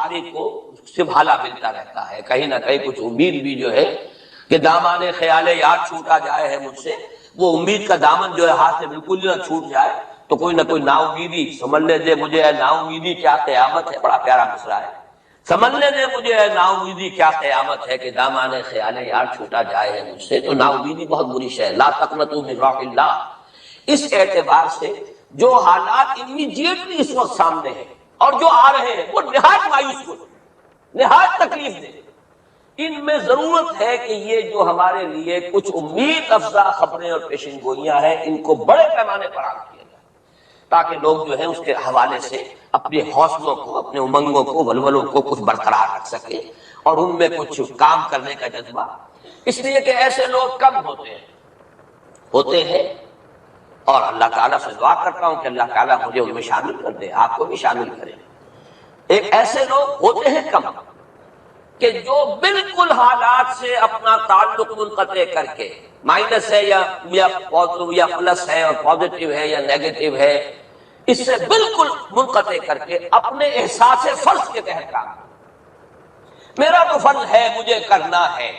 آدمی کو سنبھالا ملتا رہتا ہے، کہیں نہ کہیں کچھ امید بھی جو ہے کہ دامان خیال یاد چھوٹا جائے ہے مجھ سے، وہ امید کا دامن جو ہے ہاتھ سے بالکل نہ چھوٹ جائے تو کوئی نہ کوئی نا امیدی سمجھنے دے مجھے، ہے نا امیدی کیا قیامت ہے، بڑا پیارا مصرع ہے، سمجھنے دے مجھے ہے نا امیدی کیا قیامت ہے کہ دامان خیال یار چھوٹا جائے ہے مجھ سے۔ تو نا امیدی بہت بری شے ہے، لا تقنطوا من رحمۃ اللہ۔ اس اعتبار سے جو حالات امیڈیٹلی اس وقت سامنے ہیں اور جو آ رہے ہیں وہ نہایت مایوس کن، نہایت تکلیف دہ، ان میں ضرورت ہے کہ یہ جو ہمارے لیے کچھ امید افزا خبریں اور پیشن گوئیاں ہیں ان کو بڑے پیمانے پر عام کیا جائے، تاکہ لوگ جو ہے اس کے حوالے سے اپنے حوصلوں کو، اپنے امنگوں کو، ولولوں کو کچھ برقرار رکھ سکیں اور ان میں کچھ کام کرنے کا جذبہ، اس لیے کہ ایسے لوگ کم ہوتے ہیں اور اللہ تعالیٰ سے دعا کرتا ہوں کہ اللہ تعالیٰ مجھے ان میں شامل کر دے، آپ کو بھی شامل کرے۔ ایک ایسے لوگ ہوتے ہیں کم کہ جو بالکل حالات سے اپنا تعلق منقطع کر کے، مائنس ہے یا پلس ہے اور پازیٹیو ہے یا نیگیٹو ہے، اس سے بالکل منقطع کر کے اپنے احساس فرض کے تحت کام کریں۔ میرا تو فرض ہے، مجھے کرنا ہے،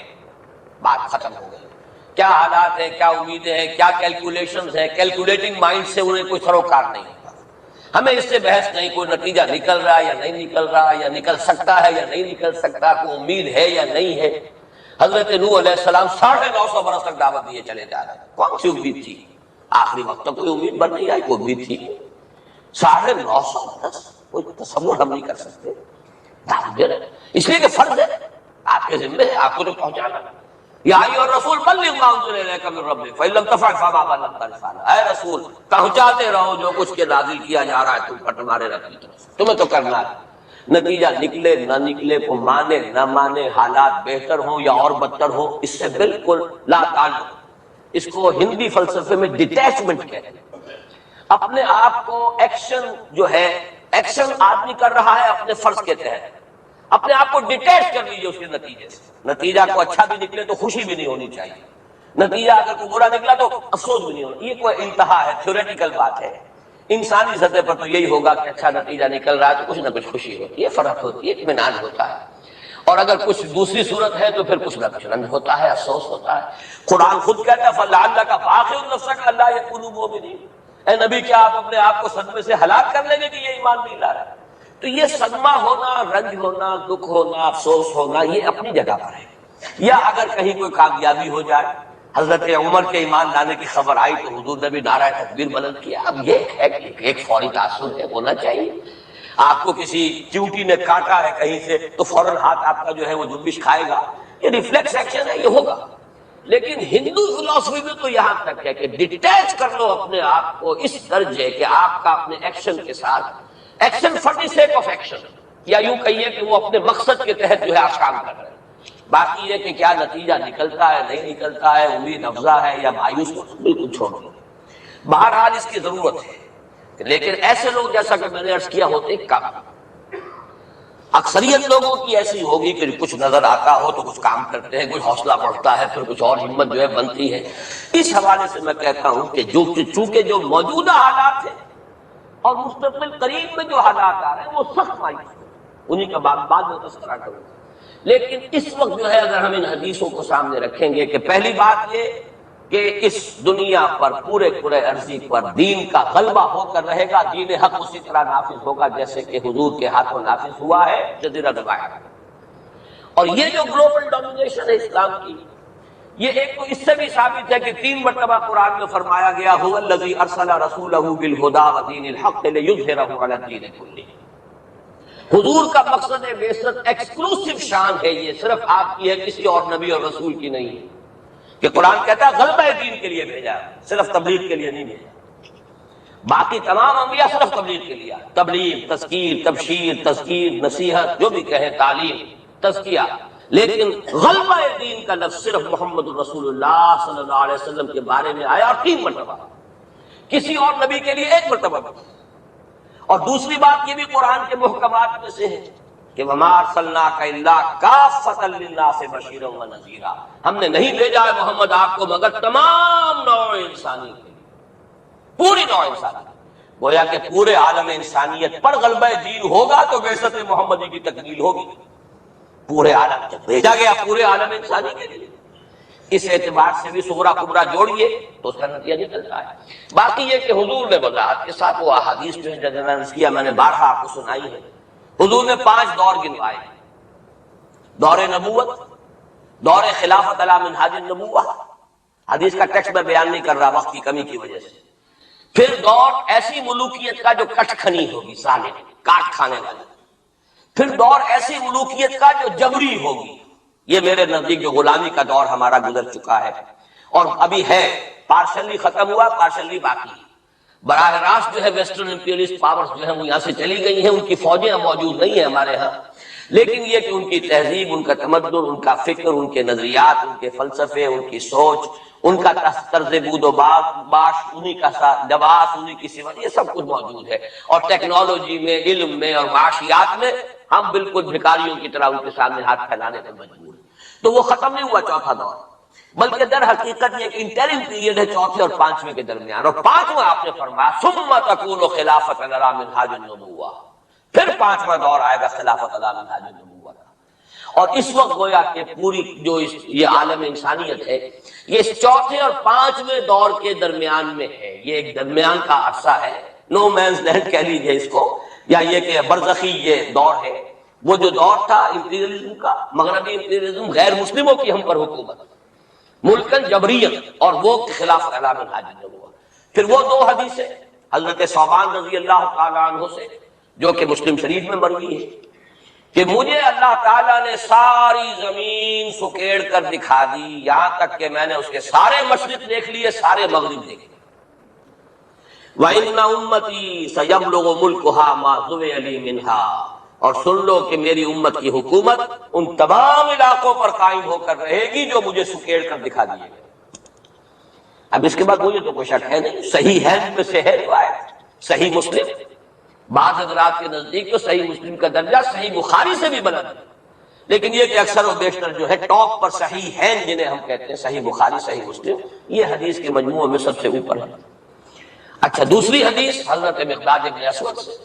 بات ختم ہو گئی۔ کیا حالات ہیں، کیا امیدیں ہیں، کیا کیلکولیشنز ہیں، کیلکولیٹنگ مائنڈ سے انہیں کوئی سروکار نہیں ہوتا، ہمیں اس سے بحث نہیں، کوئی نتیجہ نکل رہا ہے یا نہیں نکل رہا، یا نکل سکتا ہے یا نہیں نکل سکتا، کوئی امید ہے یا نہیں ہے۔ حضرت نوح علیہ السلام 950 برس تک دعوت دیے چلے جا رہے ہیں، کون سی امید تھی؟ آخری وقت تک کوئی امید بن نہیں آئی، کوئی امید تھی؟ 950 برس کوئی تصور ہم نہیں کر سکتے دعوت دے رہے، اس لیے کہ فرض ہے، آپ کے ذمہ ہے، آپ کو تو پہنچانا۔ یا ایھا الرسول بلغ ما انزل الیک من ربک فإن لم تفعل فما بلغت رسالہ، اے رسول پہنچاتے رہو جو کچھ کے نازل کیا جا رہا ہے تم پر تمہارے رب کی طرف سے، تمہیں تو کرنا ہے۔ نتیجہ نکلے نہ نکلے، کو مانے نہ مانے، حالات بہتر ہوں یا اور بدتر ہو، اس سے بالکل لا تعلق۔ اس کو ہندی فلسفے میں ڈیٹیچمنٹ کہتے ہیں۔ اپنے آپ کو ایکشن جو ہے، ایکشن آدمی کر رہا ہے اپنے فرض کے تحت، اپنے آپ کو ڈیٹیچ کر لیجیے اس کے نتیجے سے۔ نتیجہ کو اچھا بھی نکلے تو خوشی بھی نہیں ہونی چاہیے، نتیجہ اگر کوئی برا نکلا تو افسوس بھی نہیں ہونا، یہ کوئی انتہا ہے، تھیوریٹیکل بات ہے۔ انسانی سطح پر تو یہی ہوگا کہ اچھا نتیجہ نکل رہا ہے تو کچھ نہ کچھ خوشی ہوتی ہے، فرحت ہوتی ہے، اطمینان ہوتا ہے، اور اگر کچھ دوسری صورت ہے تو پھر کچھ نہ کچھ رنج ہوتا ہے، افسوس ہوتا ہے۔ قرآن خود کہتا ہے فَلَعَلَّكَ بَاخِعٌ نَفْسَكَ أَلَّا يَكُونُوا مُؤْمِنِينَ، اے نبی کیا آپ اپنے آپ کو صدمے سے ہلاک کر لیں گے کہ یہ ایمان نہیں لا رہا ہے؟ تو یہ صدمہ ہونا، رنج ہونا، دکھ ہونا، افسوس ہونا، یہ اپنی جگہ پر ہے۔ یا اگر کہیں کوئی کامیابی ہو جائے، حضرت عمر کے ایمان لانے کی خبر آئی تو حضور نے بھی نعرہ تکبیر بلند کیا، اب یہ ہے کہ ایک فوری تاثر ہے، ہونا چاہیے۔ آپ کو کسی چیونٹی نے کاٹا ہے کہیں سے تو فوراً ہاتھ آپ کا جو ہے وہ جنبش کھائے گا، یہ ریفلیکس ایکشن ہے، یہ ہوگا۔ لیکن ہندو فلسفی میں تو یہاں تک ہے کہ ڈیٹیچ کر لو اپنے آپ کو اس درجے کہ آپ کا اپنے ایکشن کے ساتھ، action for the sake of action, یا یوں کہیے کہ وہ اپنے مقصد کے تحت جو ہے آپ کام کر رہے ہیں۔ باقی یہ کہ کیا نتیجہ نکلتا ہے نہیں نکلتا ہے، امید افزا ہے یا مایوس ہو، بالکل چھوڑ دو۔ بہرحال اس کی ضرورت ہے، لیکن ایسے لوگ جیسا کہ میں نے عرض کیا ہوتے کم، اکثریت لوگوں کی ایسی ہوگی کہ کچھ نظر آتا ہو تو کچھ کام کرتے ہیں، کچھ حوصلہ بڑھتا ہے، پھر کچھ اور ہمت جو ہے بنتی ہے۔ اس حوالے سے میں کہتا ہوں کہ چونکہ جو موجودہ حالات ہیں اور مستقبل قریب میں جو حالات آ رہے ہیں وہ سخت مایوس ہیں، انہی کا بعد میں تذکرہ کروں گا۔ لیکن اس وقت جو ہے اگر ہم ان حدیثوں کو سامنے رکھیں گے کہ پہلی بات یہ کہ اس دنیا پر پورے عرضی پر دین کا غلبہ ہو کر رہے گا، دین حق اسی طرح نافذ ہوگا جیسے کہ حضور کے ہاتھوں نافذ ہوا ہے جزیرہ نما۔ اور یہ جو گلوبل ڈومینیشن ہے اسلام کی، یہ ایک تو اس سے بھی ثابت ہے کہ 3 مرتبہ قرآن میں فرمایا گیا هو الذی ارسل رسولہ بالہدی ودین الحق لیظہرہ علی الدین کلہ۔ حضور کا مقصد بعثت ایکسکلوسیو شان ہے، یہ صرف آپ کی ہے، کسی اور نبی اور رسول کی نہیں ہے، کہ قرآن کہتا ہے غلبہ دین کے لیے بھیجا، صرف تبلیغ کے لیے نہیں بھیجا۔ باقی تمام انبیاء صرف تبلیغ کے لیے، تبلیغ، تذکیر، تبشیر، تذکیر، نصیحت، جو بھی کہیں، تعلیم، تزکیہ، لیکن غلبہ دین کا لفظ صرف محمد رسول اللہ صلی اللہ علیہ وسلم کے بارے میں آیا 3 مرتبہ، کسی اور نبی کے لیے 1 مرتبہ بھی۔ اور دوسری بات یہ بھی قرآن کے محکمات میں سے ہے کہ وَمَا أَرْسَلْنَاكَ إِلَّا كَافَّةً لِلنَّاسِ بَشِيرًا وَنَذِيرًا، ہم نے نہیں بھیجا ہے محمد آپ کو مگر تمام نوع انسانی کے لیے، پوری نوع انسانی، گویا کہ پورے عالم انسانیت پر غلبہ دین ہوگا تو بعثت محمدی کی تکمیل ہوگی. پورے عالم جب بھیجا گیا پورے عالم انسانی کے لیے، اس اعتبار سے بھی صغرا کبرا جوڑیے تو اس کا نتیجہ نکلتا ہے. باقی یہ کہ حضور نے وضاحت کے ساتھ وہ احادیث جو ہے میں نے بارہا آپ کو سنائی ہے. حضور نے 5 دور گنوائے: دور نبوت، دور خلافت علی منہاج النبوہ، حدیث کا ٹیکسٹ میں بیان نہیں کر رہا وقت کی کمی کی وجہ سے. پھر دور ایسی ملوکیت کا جو کٹ کھنی ہوگی، ظالم کاٹ کھانے والی. پھر دور ایسی ملوکیت کا جو جبری ہوگی. یہ میرے نزدیک جو غلامی کا دور ہمارا گزر چکا ہے اور ابھی ہے، پارشلی ختم ہوا، پارشلی باقی. براہ راست جو ہے ویسٹرن امپیریلسٹ پاورز جو ہیں وہ یہاں سے چلی گئی ہیں، ان کی فوجیں موجود نہیں ہیں ہمارے ہاں، لیکن یہ کہ ان کی تہذیب، ان کا تمدن، ان کا فکر، ان کے نظریات، ان کے فلسفے، ان کی سوچ، ان کا طرز بود و باش، انہی کا لباس، انہی کی صفت، یہ سب کچھ موجود ہے. اور ٹیکنالوجی میں، علم میں اور معاشیات میں ہم بالکل بھکاریوں کی طرح ان کے سامنے ہاتھ پھیلانے پر مجبور ہیں. تو وہ ختم نہیں ہوا چوتھا دور، بلکہ در حقیقت یہ ایک انٹرم پیریڈ ہے چوتھے اور 5ویں کے درمیان. اور 5واں آپ نے فرمایا ثم تکون خلافت علی منہاج النبوہ، پھر 5واں دور آئے گا خلافت علی منہاج النبوہ کا. اور اس وقت گویا کہ پوری جو یہ عالم انسانیت ہے یہ اس چوتھے اور 5ویں دور کے درمیان میں ہے. یہ ایک درمیان کا عرصہ ہے، نو مینز لینڈ کہہ لیجیے اس کو، یا یہ کہ برزخی یہ دور ہے. وہ جو دور تھا امپیریلزم کا، مغربی امپیریلزم، غیر مسلموں کی ہم پر حکومت، ملکن جبریت، اور وہ خلافت علی منہاج النبوہ. پھر وہ 2 حدیثیں حضرت ثوبان رضی اللہ تعالیٰ عنہ سے جو کہ مسلم شریف میں مروی ہے کہ مجھے اللہ تعالیٰ نے ساری زمین سکیڑ کر دکھا دی، یہاں تک کہ میں نے اس کے سارے مشرق دیکھ لیے، سارے مغرب دیکھ لیے. وَإِنَّ أُمَّتِي سَيَبْلُغُ مُلْكُهَا مَا ذُوِيَ لِي مِنْهَا، اور سن لو کہ میری امت کی حکومت ان تمام علاقوں پر قائم ہو کر رہے گی جو مجھے سکیڑ کر دکھا دیے گئے. اب اس کے بعد مجھے تو کوئی شک ہے نہیں، صحیح ہے میں سے ہے روایت، صحیح مسلم، بعض حضرات کے نزدیک تو صحیح مسلم کا درجہ صحیح بخاری سے بھی بلند ہے، لیکن یہ کہ اکثر و بیشتر جو ہے ٹاپ پر صحیح ہے جنہیں ہم کہتے ہیں، صحیح بخاری، صحیح مسلم، یہ حدیث کے مجموعے میں سب سے اوپر ہے. اچھا، دوسری حدیث حضرت مقداد بن اسود سے،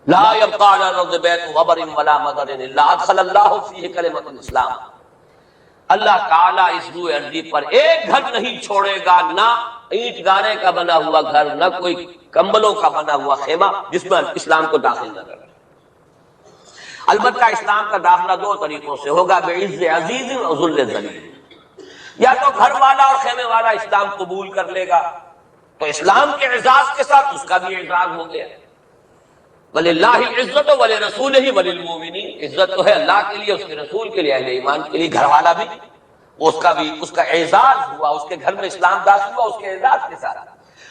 لا يبقى على الارض بيت غبر ولا مدر الا ادخل الله فيه كلمة الاسلام. اللہ تعالیٰ اس روئے ارضی پر ایک گھر نہیں چھوڑے گا، نہ اینٹ گارے کا بنا ہوا گھر، نہ کوئی کمبلوں کا بنا ہوا خیمہ جس میں اسلام کو داخل نہ کرے. البتہ اسلام کا داخلہ 2 طریقوں سے ہوگا، بعز عزیز و ذل ذلیل. یا تو گھر والا اور خیمے والا اسلام قبول کر لے گا تو اسلام کے اعزاز کے ساتھ اس کا بھی اعزاز ہو گیا. وَلِلَّهِ الْعِزَّةُ وَلِرَسُولِهِ وَلِلْمُؤْمِنِينَ، عزت تو ہے اللہ کے لیے، اس کے رسول کے لیے، اہل ایمان کے لیے. گھر والا بھی اس کا اعزاز ہوا، اس کے گھر میں اسلام داخل ہوا اس کے اعزاز کے ساتھ.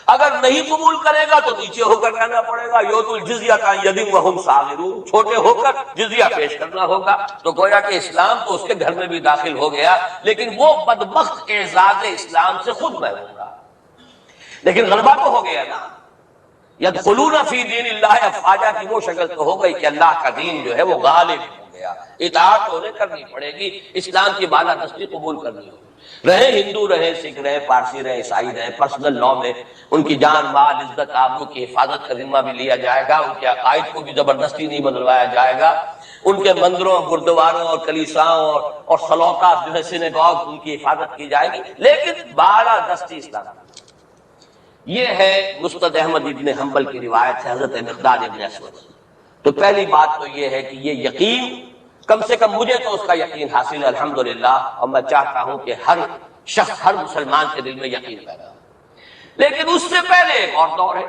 اگر نہیں قبول کرے گا تو نیچے ہو کر رہنا پڑے گا. یؤتُوا الْجِزْیَۃَ عَنْ یَدٍ وَهُمْ صَاغِرُونَ، چھوٹے ہو کر جزیہ پیش کرنا ہوگا. تو گویا کہ اسلام تو اس کے گھر میں بھی داخل ہو گیا، لیکن وہ بدبخت اعزاز اسلام سے خود محروم رہا. لیکن غلبہ تو ہو گیا نا. یدخلون فی دین اللہ افواجا کی وہ شکل تو ہو گئی کہ اللہ کا دین جو ہے وہ غالب ہو گیا. اطاعت انہیں کرنی پڑے گی، اسلام کی بالادستی قبول کرنی ہوگی. رہے ہندو، رہے سکھ، رہے پارسی، رہے عیسائی، رہے پرسنل لا میں ان کی جان، مال، عزت، آبرو کی حفاظت کا ذمہ بھی لیا جائے گا. ان کے عقائد کو بھی زبردستی نہیں بدلوایا جائے گا. ان کے مندروں، گردواروں اور کلیساؤں اور سلوکات جو ہے سینیگاگ، ان کی حفاظت کی جائے گی، لیکن بالادستی اسلام. یہ ہے مسند احمد ابن حنبل کی روایت ہے حضرت مقداد ابن اسود. تو پہلی بات تو یہ ہے کہ یہ یقین، کم سے کم مجھے تو اس کا یقین حاصل ہے الحمدللہ، اور میں چاہتا ہوں کہ ہر شخص، ہر مسلمان کے دل میں یقین پیدا ہو. لیکن اس سے پہلے ایک اور دور ہے.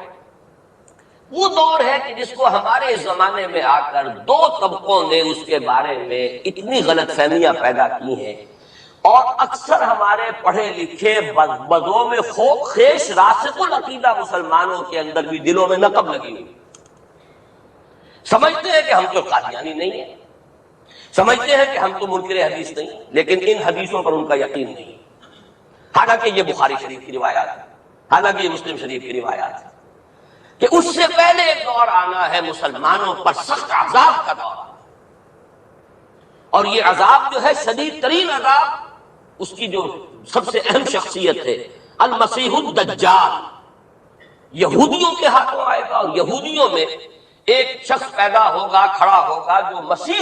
وہ دور ہے کہ جس کو ہمارے زمانے میں آ کر 2 طبقوں نے اس کے بارے میں اتنی غلط فہمیاں پیدا کی ہیں، اور اکثر ہمارے پڑھے لکھے بزوں میں خیش راسخ العقیدہ مسلمانوں کے اندر بھی دلوں میں نقب لگی ہوئی. سمجھتے ہیں کہ ہم تو قادیانی نہیں ہیں، سمجھتے ہیں کہ ہم تو منکر حدیث نہیں، لیکن ان حدیثوں پر ان کا یقین نہیں. حالانکہ یہ بخاری شریف کی روایات ہے، حالانکہ یہ مسلم شریف کی روایات ہے کہ اس سے پہلے ایک دور آنا ہے مسلمانوں پر سخت عذاب کا دور. اور یہ عذاب جو ہے شدید ترین عذاب، اس کی جو سب سے اہم شخصیت ہے المسیح الدجال. یہودیوں کے ہاتھوں آئے گا، اور یہودیوں میں ایک شخص پیدا ہوگا، کھڑا ہوگا جو مسیح